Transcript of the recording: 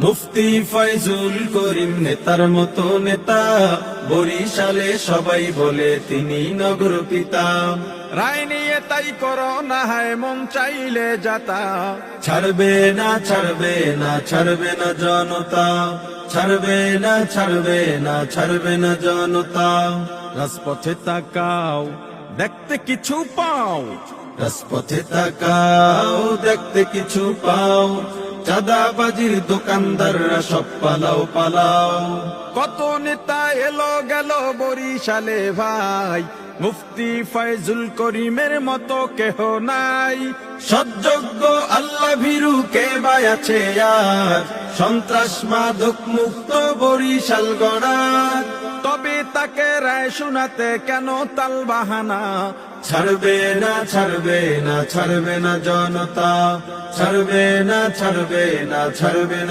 মুফতি ফয়জুল করিম নেতার মতো নেতা, বরিশালে সবাই বলে তিনি নগর পিতা। রায় নিয়ে তাই করো না হায় মন চাইলে যাতা, ছাড়বে না ছাড়বে না ছাড়বে না জনতা, ছাড়বে না ছাড়বে না ছাড়বে না জনতা। রাজপথে তাকাও দেখতে কিছু পাও, রাজপথে তাকাও দেখতে কিছু পাও, চাঁদাবাজির দোকানদাররা সব পালাও পালাও। কত নেতা এলো গেল বরিশালে ভাই, মুফতি ফয়জুল করিমের মতো কেহ নাই। সৎযোগ্য আল্লাহ ভীরু কে বা আছে আর, সন্ত্রাস মাদক মুক্ত বরিশাল গড়ার। তবে তাকে রায় শোনাতে কেন তাল বাহানা, ছাড়বে না ছাড়বে না ছাড়বে না জনতা, ছাড়বে না ছাড়বে না ছাড়বে না।